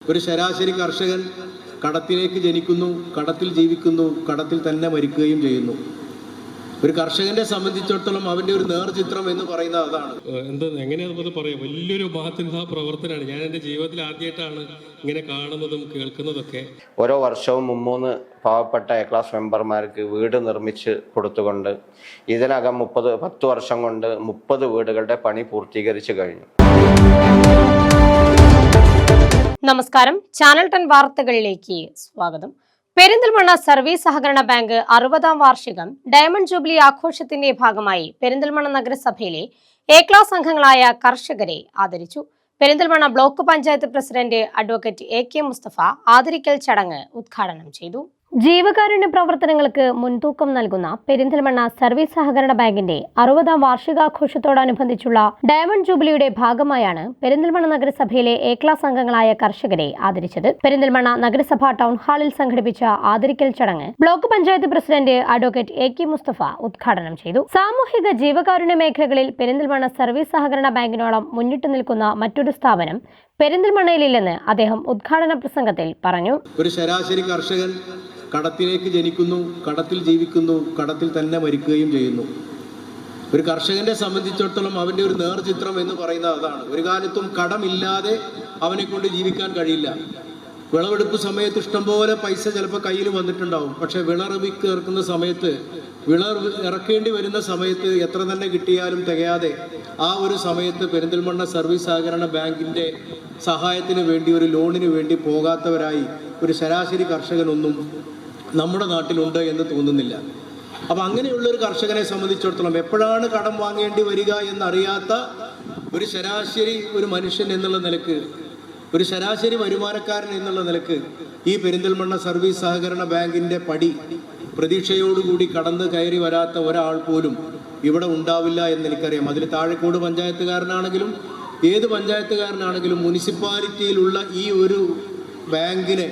ഒരു ശരാശരി കർഷകൻ കടത്തിലേക്ക് ജനിക്കുന്നു, കടത്തിൽ ജീവിക്കുന്നു, കടത്തിൽ തന്നെ മരിക്കുകയും ചെയ്യുന്നു. ഒരു കർഷകനെ സംബന്ധിച്ചിടത്തോളം അവന്റെ ഒരു നേർചിത്രം എന്ന് പറയുന്നത് അതാണ്. എങ്ങനെയാണെന്ന് പറയാം, വലിയൊരു മഹത്തിൻ്റെ പ്രവർത്തനമാണ്. ഞാൻ എൻ്റെ ജീവിതത്തിൽ ആദ്യമായിട്ടാണ് ഇങ്ങനെ കാണുന്നതും കേൾക്കുന്നതൊക്കെ. ഓരോ വർഷവും 3 പാവപ്പെട്ട എ ക്ലാസ് മെമ്പർമാർക്ക് വീട് നിർമ്മിച്ച് കൊടുത്തുകൊണ്ട് ഇതിനകം 10 വർഷം കൊണ്ട് 30 വീടുകളുടെ പണി പൂർത്തീകരിച്ചു കഴിഞ്ഞു. നമസ്കാരം, ചാനൽ 10 വാർത്തകളിലേക്ക് സ്വാഗതം. പെരിന്തൽമണ്ണ സർവീസ് സഹകരണ ബാങ്ക് 60ാം വാർഷികം ഡയമണ്ട് ജൂബിലി ആഘോഷത്തിന്റെ ഭാഗമായി പെരിന്തൽമണ്ണ നഗരസഭയിലെ എ ക്ലാസ് അംഗങ്ങളായ കർഷകരെ ആദരിച്ചു. Perinthalmanna block panchayat president advocate AK Mustafa ആദരിക്കൽ ചടങ്ങ് ഉദ്ഘാടനം ചെയ്തു. ജീവകാരുണ്യ പ്രവർത്തനങ്ങൾക്ക് മുൻതൂക്കം നൽകുന്ന പെരിന്തൽമണ്ണ സർവീസ് സഹകരണ ബാങ്കിന്റെ 60ാം വാർഷികാഘോഷത്തോടനുബന്ധിച്ചുള്ള ഡയമണ്ട് ജൂബിലിയുടെ ഭാഗമായാണ് പെരിന്തൽമണ്ണ നഗരസഭയിലെ എ ക്ലാസ് അംഗങ്ങളായ കർഷകരെ ആദരിച്ചത്. പെരിന്തൽമണ്ണ നഗരസഭ ടൗൺ ഹാളിൽ സംഘടിപ്പിച്ച ആദരിക്കൽ ചടങ്ങ് block panchayat president advocate AK Mustafa ഉദ്ഘാടനം ചെയ്തു. സാമൂഹിക ജീവകാരുണ്യ മേഖലകളിൽ പെരിന്തൽമണ്ണ സർവീസ് സഹകരണ ബാങ്കിനോളം മുന്നിട്ട് നിൽക്കുന്ന മറ്റൊരു സ്ഥാപനം പെരിന്തൽമണ്ണയിലില്ലെന്ന് അദ്ദേഹം ഉദ്ഘാടന പ്രസംഗത്തിൽ പറഞ്ഞു. ഒരു ശരാശരി കർഷകൻ കടത്തിലേക്ക് ജനിക്കുന്നു, കടത്തിൽ ജീവിക്കുന്നു, കടത്തിൽ തന്നെ മരിക്കുകയും ചെയ്യുന്നു. ഒരു കർഷകനെ സംബന്ധിച്ചിടത്തോളം അവന്റെ ഒരു നേർചിത്രം എന്ന് പറയുന്നത് അതാണ്. ഒരു കാലത്തും കടമില്ലാതെ അവനെ കൊണ്ട് ജീവിക്കാൻ കഴിയില്ല. വിളവെടുപ്പ് സമയത്ത് ഇഷ്ടംപോലെ പൈസ ചിലപ്പോൾ കയ്യിൽ വന്നിട്ടുണ്ടാവും. പക്ഷെ വിളറിവിക്ക് ഇറക്കുന്ന സമയത്ത്, ഇറക്കേണ്ടി വരുന്ന സമയത്ത് എത്ര തന്നെ കിട്ടിയാലും തികയാതെ ആ ഒരു സമയത്ത് പെരിന്തൽമണ്ണ സർവീസ് സഹകരണ ബാങ്കിന്റെ സഹായത്തിന് വേണ്ടി, ഒരു ലോണിന് വേണ്ടി പോകാത്തവരായി ഒരു ശരാശരി കർഷകനൊന്നും നമ്മുടെ നാട്ടിലുണ്ട് എന്ന് തോന്നുന്നില്ല. അപ്പം അങ്ങനെയുള്ള ഒരു കർഷകനെ സംബന്ധിച്ചിടത്തോളം എപ്പോഴാണ് കടം വാങ്ങേണ്ടി വരിക എന്നറിയാത്ത ഒരു ശരാശരി ഒരു മനുഷ്യൻ എന്നുള്ള നിലക്ക്, ഒരു ശരാശരി വരുമാനക്കാരൻ എന്നുള്ള നിലക്ക് ഈ പെരിന്തൽമണ്ണ സർവീസ് സഹകരണ ബാങ്കിന്റെ പടി പ്രതീക്ഷയോടുകൂടി കടന്നു കയറി വരാത്ത ഒരാൾ പോലും ഇവിടെ ഉണ്ടാവില്ല എന്ന് എനിക്കറിയാം. അതിൽ താഴെക്കോട് പഞ്ചായത്തുകാരനാണെങ്കിലും ഏത് പഞ്ചായത്തുകാരനാണെങ്കിലും മുനിസിപ്പാലിറ്റിയിലുള്ള ഈ ഒരു ബാങ്കിനെ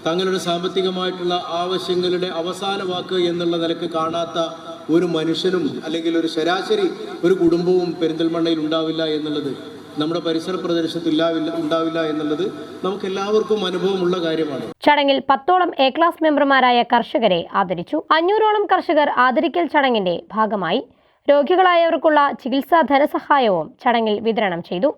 തങ്ങളുടെ സാമ്പത്തികമായിട്ടുള്ള ആവശ്യങ്ങളുടെ അവസാന വാക്ക് എന്നുള്ള നിലക്ക് കാണാത്ത ഒരു മനുഷ്യനും അല്ലെങ്കിൽ ഒരു ശരാശരി ഒരു കുടുംബവും പെരിന്തൽമണ്ണയിൽ ഉണ്ടാവില്ല എന്നുള്ളത്, നമ്മുടെ പരിസര പ്രദേശത്ത് ഉണ്ടാവില്ല എന്നുള്ളത് നമുക്ക് എല്ലാവർക്കും അനുഭവമുള്ള കാര്യമാണ്. ചടങ്ങിൽ 10ഓളം എ ക്ലാസ് മെമ്പർമാരായ കർഷകരെ ആദരിച്ചു. 500ഓളം കർഷകർ ആദരിക്കൽ ചടങ്ങിന്റെ ഭാഗമായി രോഗികളായവർക്കുള്ള ചികിത്സാ ധനസഹായവും ചടങ്ങിൽ വിതരണം ചെയ്തു.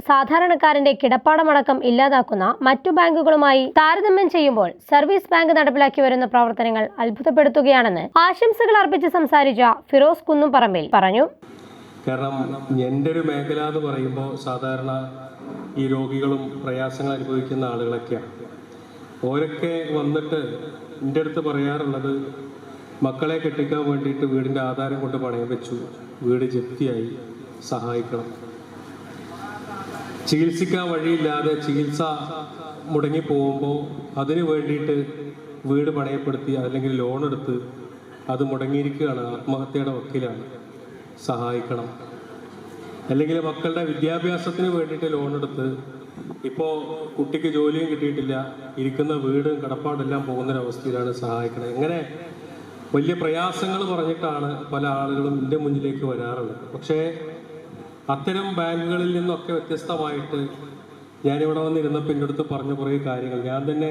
സാധാരണക്കാരന്റെ കിടപ്പാടമടക്കം ഇല്ലാതാക്കുന്ന മറ്റു ബാങ്കുകളുമായി താരതമ്യം ചെയ്യുമ്പോൾ സർവീസ് ബാങ്ക് നടപ്പിലാക്കി വരുന്ന പ്രവർത്തനങ്ങൾ അത്ഭുതപ്പെടുത്തുകയാണെന്ന് ആശംസകൾ അർപ്പിച്ച് സംസാരിച്ച ഫിറോസ് കുന്നുംപറമ്പിൽ പറഞ്ഞു. കാരണം എൻ്റെ ഒരു മേഖല എന്ന് പറയുമ്പോൾ സാധാരണ ഈ രോഗികളും പ്രയാസങ്ങൾ അനുഭവിക്കുന്ന ആളുകളൊക്കെയാണ്. ഓരൊക്കെ വന്നിട്ട് എൻ്റെ അടുത്ത് പറയാറുള്ളത്, മക്കളെ കെട്ടിക്കാൻ വേണ്ടിയിട്ട് വീടിൻ്റെ ആധാരം കൊണ്ട് പണയം വെച്ചു, വീട് ജപ്തിയായി, സഹായിക്കണം. ചികിത്സിക്കാൻ വഴിയില്ലാതെ ചികിത്സ മുടങ്ങി പോകുമ്പോൾ അതിന് വേണ്ടിയിട്ട് വീട് പണയപ്പെടുത്തി അല്ലെങ്കിൽ ലോൺ എടുത്ത് അത് മുടങ്ങിയിരിക്കുകയാണ്, ആത്മഹത്യയുടെ വക്കീലാണ്, സഹായിക്കണം. അല്ലെങ്കിൽ മക്കളുടെ വിദ്യാഭ്യാസത്തിന് വേണ്ടിയിട്ട് ലോൺ എടുത്ത് ഇപ്പോൾ കുട്ടിക്ക് ജോലിയും കിട്ടിയിട്ടില്ല, ഇരിക്കുന്ന വീടും കടപ്പാടെല്ലാം പോകുന്നൊരവസ്ഥയിലാണ്, സഹായിക്കണം. ഇങ്ങനെ വലിയ പ്രയാസങ്ങൾ പറഞ്ഞിട്ടാണ് പല ആളുകളും എൻ്റെ മുന്നിലേക്ക് വരാറുള്ളത്. പക്ഷേ അത്തരം ബാങ്കുകളിൽ നിന്നൊക്കെ വ്യത്യസ്തമായിട്ട് ഞാനിവിടെ വന്നിരുന്നപ്പോൾ എൻ്റെ അടുത്ത് പറഞ്ഞ കുറേ കാര്യങ്ങൾ ഞാൻ തന്നെ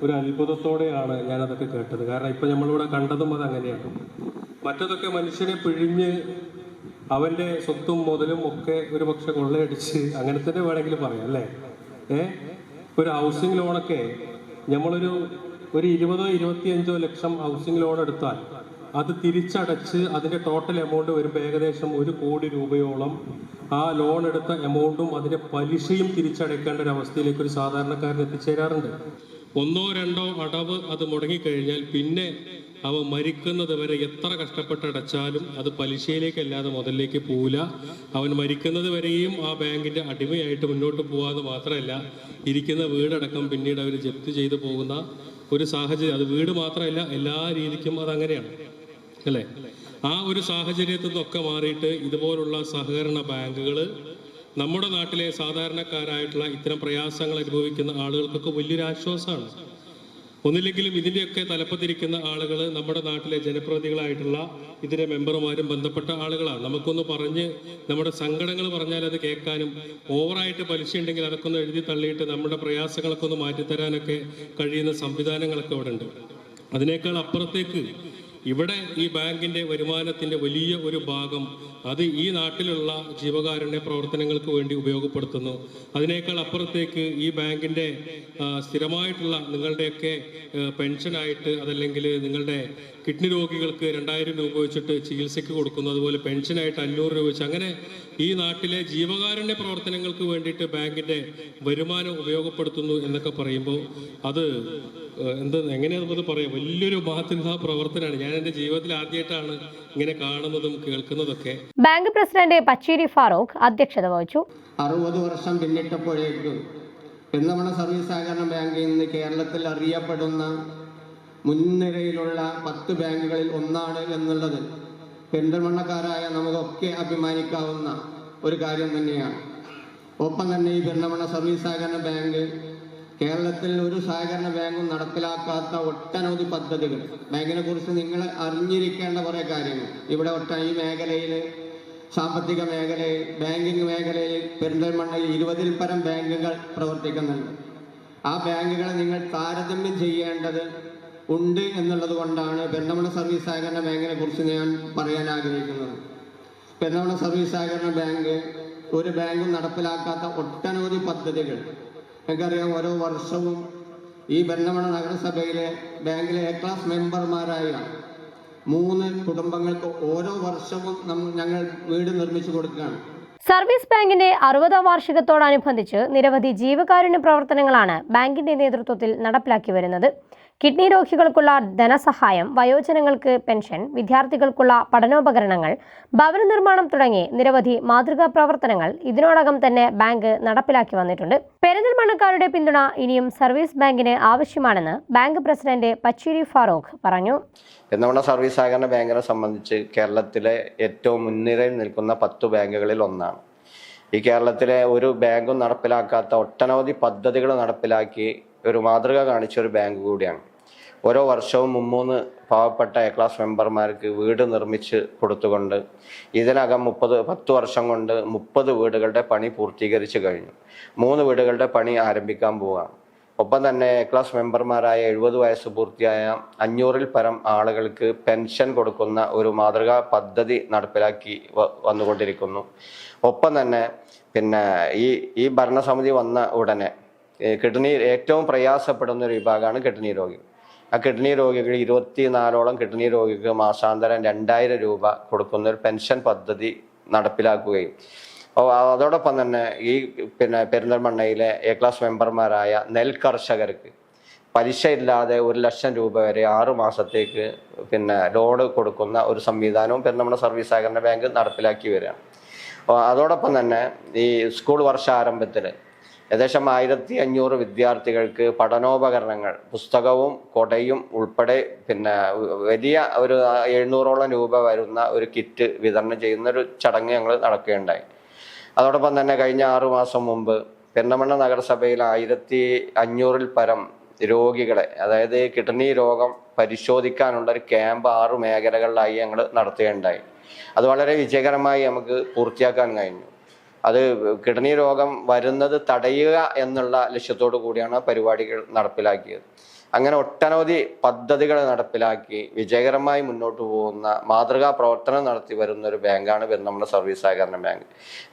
ഒരു അത്ഭുതത്തോടെയാണ് ഞാനതൊക്കെ കേട്ടത്. കാരണം ഇപ്പം നമ്മളിവിടെ കണ്ടതും അതങ്ങനെയാണ്. മറ്റതൊക്കെ മനുഷ്യനെ പിഴിഞ്ഞ് അവൻ്റെ സ്വത്തും മുതലും ഒക്കെ ഒരു പക്ഷെ കൊള്ളയടിച്ച് അങ്ങനെ തന്നെ വേണമെങ്കിൽ പറയാം അല്ലേ. ഒരു ഹൗസിംഗ് ലോണൊക്കെ നമ്മളൊരു 20-25 ലക്ഷം ഹൗസിംഗ് ലോൺ എടുത്താൽ അത് തിരിച്ചടച്ച് അതിൻ്റെ ടോട്ടൽ എമൗണ്ട് വരുമ്പോൾ ഏകദേശം 1 കോടി രൂപയോളം ആ ലോൺ എടുത്ത എമൗണ്ടും അതിൻ്റെ പലിശയും തിരിച്ചടയ്ക്കേണ്ട ഒരു അവസ്ഥയിലേക്ക് ഒരു സാധാരണക്കാരൻ എത്തിച്ചേരാറുണ്ട്. 1-2 അടവ് അത് മുടങ്ങിക്കഴിഞ്ഞാൽ പിന്നെ അവൻ മരിക്കുന്നത് വരെ എത്ര കഷ്ടപ്പെട്ടടച്ചാലും അത് പലിശയിലേക്കല്ലാതെ മുതലിലേക്ക് പോവില്ല. അവൻ മരിക്കുന്നത് വരെയും ആ ബാങ്കിൻ്റെ അടിമയായിട്ട് മുന്നോട്ട് പോകാമെന്ന് മാത്രമല്ല, ഇരിക്കുന്ന വീടടക്കം പിന്നീട് അവർ ജപ്തി ചെയ്തു പോകുന്ന ഒരു സാഹചര്യം. അത് വീട് മാത്രമല്ല, എല്ലാ രീതിക്കും അതങ്ങനെയാണ് അല്ലേ. ആ ഒരു സാഹചര്യത്തിൽ നിന്നൊക്കെ മാറിയിട്ട് ഇതുപോലുള്ള സഹകരണ ബാങ്കുകൾ നമ്മുടെ നാട്ടിലെ സാധാരണക്കാരായിട്ടുള്ള ഇത്തരം പ്രയാസങ്ങൾ അനുഭവിക്കുന്ന ആളുകൾക്കൊക്കെ വലിയൊരു ആശ്വാസമാണ്. ഒന്നില്ലെങ്കിലും ഇതിൻ്റെയൊക്കെ തലപ്പത്തിരിക്കുന്ന ആളുകൾ നമ്മുടെ നാട്ടിലെ ജനപ്രതിനിധികളായിട്ടുള്ള ഇതിൻ്റെ മെമ്പർമാരും ബന്ധപ്പെട്ട ആളുകളാണ്. നമുക്കൊന്ന് പറഞ്ഞ് നമ്മുടെ സങ്കടങ്ങൾ പറഞ്ഞാൽ അത് കേൾക്കാനും, ഓവറായിട്ട് പലിശ ഉണ്ടെങ്കിൽ അതൊക്കെ ഒന്ന് എഴുതി തള്ളിയിട്ട് നമ്മുടെ പ്രയാസങ്ങളൊക്കെ ഒന്ന് മാറ്റിത്തരാനൊക്കെ കഴിയുന്ന സംവിധാനങ്ങളൊക്കെ അവിടെ ഉണ്ട്. അതിനേക്കാൾ അപ്പുറത്തേക്ക് ഇവിടെ ഈ ബാങ്കിൻ്റെ വരുമാനത്തിൻ്റെ വലിയ ഒരു ഭാഗം അത് ഈ നാട്ടിലുള്ള ജീവകാരുണ്യ പ്രവർത്തനങ്ങൾക്ക് വേണ്ടി ഉപയോഗപ്പെടുത്തുന്നു. അതിനേക്കാൾ അപ്പുറത്തേക്ക് ഈ ബാങ്കിൻ്റെ സ്ഥിരമായിട്ടുള്ള നിങ്ങളുടെയൊക്കെ പെൻഷനായിട്ട്, അതല്ലെങ്കിൽ നിങ്ങളുടെ കിഡ്നി രോഗികൾക്ക് 2000 രൂപ വെച്ചിട്ട് ചികിത്സയ്ക്ക് കൊടുക്കുന്നു, അതുപോലെ പെൻഷനായിട്ട് 500 രൂപ വെച്ച്, അങ്ങനെ ഈ നാട്ടിലെ ജീവകാരുണ്യ പ്രവർത്തനങ്ങൾക്ക് വേണ്ടിയിട്ട് ബാങ്കിൻ്റെ വരുമാനം ഉപയോഗപ്പെടുത്തുന്നു എന്നൊക്കെ പറയുമ്പോൾ അത് എങ്ങനെയാണെന്നത് പറയാം, വലിയൊരു മാതൃകാ പ്രവർത്തനമാണ്. ഞാൻ എൻ്റെ ജീവിതത്തിൽ ആദ്യമായിട്ടാണ് ഇങ്ങനെ കാണുന്നതും കേൾക്കുന്നതൊക്കെ. ബാങ്ക് പ്രസിഡന്റ് പച്ചേരി ഫാറൂഖ് അധ്യക്ഷത വഹിച്ചു. 60 വർഷം പിന്നിട്ടപ്പോഴേക്കും പെരിന്തൽമണ്ണ സർവീസ് സഹകരണ ബാങ്ക് ഇന്ന് കേരളത്തിൽ അറിയപ്പെടുന്ന മുൻനിരയിലുള്ള 10 ബാങ്കുകളിൽ ഒന്നാണ് എന്നുള്ളത് പെരിന്തൽമണ്ണക്കാരായ നമുക്കൊക്കെ അഭിമാനിക്കാവുന്ന ഒരു കാര്യം തന്നെയാണ്. ഒപ്പം തന്നെ ഈ പെരിന്തൽമണ്ണ സർവീസ് സഹകരണ ബാങ്ക് കേരളത്തിൽ ഒരു സഹകരണ ബാങ്കും നടപ്പിലാക്കാത്ത ഒട്ടനവധി പദ്ധതികൾ, ബാങ്കിനെ കുറിച്ച് നിങ്ങൾ അറിഞ്ഞിരിക്കേണ്ട കുറേ കാര്യങ്ങൾ ഇവിടെ ഈ മേഖലയിൽ, സാമ്പത്തിക മേഖലയിൽ, ബാങ്കിങ് മേഖലയിൽ പെരിന്തൽമണ്ണയിൽ 20-ൽ പരം ബാങ്കുകൾ പ്രവർത്തിക്കുന്നുണ്ട്. ആ ബാങ്കുകളെ നിങ്ങൾ താരതമ്യം ചെയ്യേണ്ടത് ഉണ്ട് എന്നുള്ളത് കൊണ്ടാണ് പെരിന്തൽമണ്ണ സർവീസ് സഹകരണ ബാങ്കിനെ കുറിച്ച് ഞാൻ പറയാൻ ആഗ്രഹിക്കുന്നത്. പെരിന്തൽമണ്ണ സർവീസ് സഹകരണ ബാങ്ക് ഒരു ബാങ്കും നടപ്പിലാക്കാത്ത ഒട്ടനവധി പദ്ധതികൾ എനിക്കറിയാം. ഓരോ വർഷവും ഈ പെരിന്തൽമണ്ണ നഗരസഭയിലെ ബാങ്കിലെ എ ക്ലാസ് മെമ്പർമാരായ 3 കുടുംബങ്ങൾക്ക് ഓരോ വർഷവും ഞങ്ങൾ വീട് നിർമ്മിച്ചു കൊടുക്കുകയാണ്. സർവീസ് ബാങ്കിന്റെ 60ാം വാർഷികത്തോടനുബന്ധിച്ച് നിരവധി ജീവകാരുണ്യ പ്രവർത്തനങ്ങളാണ് ബാങ്കിന്റെ നേതൃത്വത്തിൽ നടപ്പിലാക്കി വരുന്നത്. കിഡ്നി രോഗികൾക്കുള്ള ധനസഹായം, വയോജനങ്ങൾക്ക് പെൻഷൻ, വിദ്യാർത്ഥികൾക്കുള്ള പഠനോപകരണങ്ങൾ, ഭവന നിർമ്മാണം തുടങ്ങി നിരവധി മാതൃകാ പ്രവർത്തനങ്ങൾ ഇതിനോടകം തന്നെ ബാങ്ക് നടപ്പിലാക്കി വന്നിട്ടുണ്ട്. പെരിന്തൽമണ്ണക്കാരുടെ പിന്തുണ ഇനിയും സർവീസ് ബാങ്കിന് ആവശ്യമാണെന്ന് ബാങ്ക് പ്രസിഡന്റ് പച്ചേരി ഫാറൂഖ് പറഞ്ഞു. പെരിന്തൽമണ്ണ സർവീസ് സഹകരണ ബാങ്കിനെ സംബന്ധിച്ച് കേരളത്തിലെ ഏറ്റവും മുൻനിരയിൽ നിൽക്കുന്ന 10 ബാങ്കുകളിൽ ഒന്നാണ്. ഈ കേരളത്തിലെ ഒരു ബാങ്കും നടപ്പിലാക്കാത്ത ഒട്ടനവധി പദ്ധതികൾ നടപ്പിലാക്കി ഒരു മാതൃക കാണിച്ച ഒരു ബാങ്ക് കൂടിയാണ്. ഓരോ വർഷവും 3 പാവപ്പെട്ട എ ക്ലാസ് മെമ്പർമാർക്ക് വീട് നിർമ്മിച്ച് കൊടുത്തുകൊണ്ട് ഇതിനകം 10 വർഷം കൊണ്ട് 30 വീടുകളുടെ പണി പൂർത്തീകരിച്ച് കഴിഞ്ഞു. 3 വീടുകളുടെ പണി ആരംഭിക്കാൻ പോവുകയാണ്. ഒപ്പം തന്നെ എ ക്ലാസ് മെമ്പർമാരായ 70 വയസ്സ് പൂർത്തിയായ 500-ൽ പരം ആളുകൾക്ക് പെൻഷൻ കൊടുക്കുന്ന ഒരു മാതൃകാ പദ്ധതി നടപ്പിലാക്കി വന്നുകൊണ്ടിരിക്കുന്നു. ഒപ്പം തന്നെ ഈ ഭരണസമിതി വന്ന ഉടനെ കിഡ്നി ഏറ്റവും പ്രയാസപ്പെടുന്ന ഒരു വിഭാഗമാണ് കിഡ്നി രോഗികൾ. ആ കിഡ്നി രോഗികൾ 24ഓളം കിഡ്നി രോഗികൾക്ക് മാസാന്തരം 2000 രൂപ കൊടുക്കുന്ന ഒരു പെൻഷൻ പദ്ധതി നടപ്പിലാക്കുകയും അതോടൊപ്പം തന്നെ ഈ പെരിന്തൽമണ്ണയിലെ എ ക്ലാസ് മെമ്പർമാരായ നെൽ കർഷകർക്ക് പലിശ ഇല്ലാതെ 1 ലക്ഷം രൂപ വരെ 6 മാസത്തേക്ക് ലോൺ കൊടുക്കുന്ന ഒരു സംവിധാനവും പെരിന്തൽമണ്ണ സർവീസ് സഹകരണ ബാങ്ക് നടപ്പിലാക്കി വരികയാണ്. അതോടൊപ്പം തന്നെ ഈ സ്കൂൾ വർഷാരംഭത്തിൽ ഏകദേശം 1500 വിദ്യാർത്ഥികൾക്ക് പഠനോപകരണങ്ങൾ, പുസ്തകവും കൊടയും ഉൾപ്പെടെ വലിയ ഒരു 700ഓളം രൂപ വരുന്ന ഒരു കിറ്റ് വിതരണം ചെയ്യുന്നൊരു ചടങ്ങ് ഞങ്ങൾ നടക്കുകയുണ്ടായി. അതോടൊപ്പം തന്നെ കഴിഞ്ഞ 6 മാസം മുമ്പ് പെരിന്തൽമണ്ണ നഗരസഭയിൽ 1500-ൽ പരം രോഗികളെ, അതായത് കിഡ്നി രോഗം പരിശോധിക്കാനുള്ള ഒരു ക്യാമ്പ് 6 മേഖലകളിലായി ഞങ്ങൾ നടത്തുകയുണ്ടായി. അത് വളരെ വിജയകരമായി നമുക്ക് പൂർത്തിയാക്കാൻ കഴിഞ്ഞു. അത് കിഡ്നി രോഗം വരുന്നത് തടയുക എന്നുള്ള ലക്ഷ്യത്തോടു കൂടിയാണ് പരിപാടികൾ നടപ്പിലാക്കിയത്. അങ്ങനെ ഒട്ടനവധി പദ്ധതികൾ നടപ്പിലാക്കി വിജയകരമായി മുന്നോട്ട് പോകുന്ന മാതൃകാ പ്രവർത്തനം നടത്തി വരുന്ന ഒരു ബാങ്കാണ് പെരിന്തൽമണ്ണ സർവീസ് സഹകരണ ബാങ്ക്.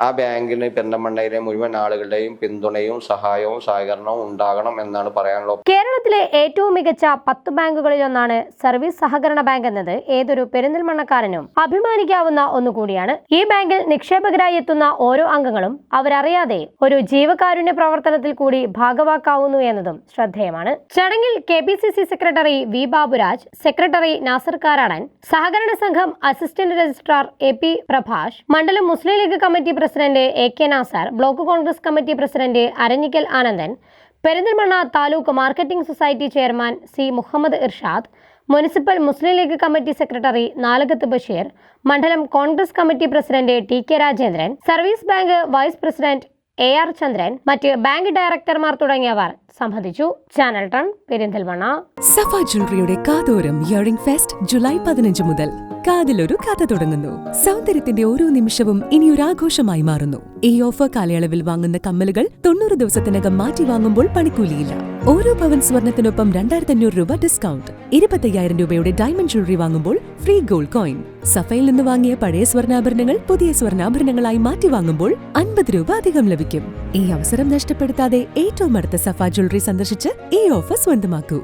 ആ ബാങ്കിന് പെരിന്തൽമണ്ണയിലെ മുഴുവൻ ആളുകളുടെയും പിന്തുണയും സഹായവും സഹകരണവും ഉണ്ടാകണം എന്നാണ് പറയാനുള്ളത്. കേരളത്തിലെ ഏറ്റവും മികച്ച 10 ബാങ്കുകളിലൊന്നാണ് സർവീസ് സഹകരണ ബാങ്ക് എന്നത് ഏതൊരു പെരിന്തൽമണ്ണക്കാരനും അഭിമാനിക്കാവുന്ന ഒന്നുകൂടിയാണ്. ഈ ബാങ്കിൽ നിക്ഷേപകരായി എത്തുന്ന ഓരോ അംഗങ്ങളും അവരറിയാതെ ഒരു ജീവകാരുണ്യ പ്രവർത്തനത്തിൽ കൂടി ഭാഗവാക്കാവുന്നു എന്നതും ശ്രദ്ധേയമാണ്. ചടങ്ങിൽ KPCC secretary V Baburaj, secretary Nasar Karadan, സഹകരണ സംഘം അസിസ്റ്റന്റ് രജിസ്ട്രാർ AP പ്രഭാഷ്, മണ്ഡലം Muslim League committee president AK Nasar, block Congress committee president Aranhikkal Anandan, Perinthalmanna taluk marketing society chairman C Muhammad Irshad, municipal Muslim League committee secretary Nalakath Basheer, മണ്ഡലം Congress committee president TK Rajendran, service bank vice president AR Chandran, മറ്റ് ബാങ്ക് ഡയറക്ടർമാർ തുടങ്ങിയവർ സംബന്ധിച്ചു. ചാനൽ 10 പെരിന്തൽമണ്ണ. സഫ ജ്വല്ലറിയുടെ കാതോരം ഇയറിംഗ് ഫെസ്റ്റ് ജൂലൈ 15 മുതൽ. കാതിലൊരു കഥ തുടങ്ങുന്നു. സൗന്ദര്യത്തിന്റെ ഓരോ നിമിഷവും ഇനിയൊരു ആഘോഷമായി മാറുന്നു. ഈ ഓഫർ കാലയളവിൽ വാങ്ങുന്ന കമ്മലുകൾ 90 ദിവസത്തിനകം മാറ്റി വാങ്ങുമ്പോൾ പണിക്കൂലിയില്ല. ഓരോ പവൻ സ്വർണത്തിനൊപ്പം 2500 രൂപ ഡിസ്കൗണ്ട്. 25,000 രൂപയുടെ ഡയമണ്ട് ജ്വല്ലറി വാങ്ങുമ്പോൾ ഫ്രീ ഗോൾഡ് കോയിൻ. സഫയിൽ നിന്ന് വാങ്ങിയ പഴയ സ്വർണ്ണാഭരണങ്ങൾ പുതിയ സ്വർണ്ണാഭരണങ്ങളായി മാറ്റി വാങ്ങുമ്പോൾ 50 രൂപ അധികം ലഭിക്കും. ഈ അവസരം നഷ്ടപ്പെടുത്താതെ ഏറ്റവും അടുത്ത സഫ ജ്വല്ലറി സന്ദർശിച്ച് ഈ ഓഫർ സ്വന്തമാക്കൂ.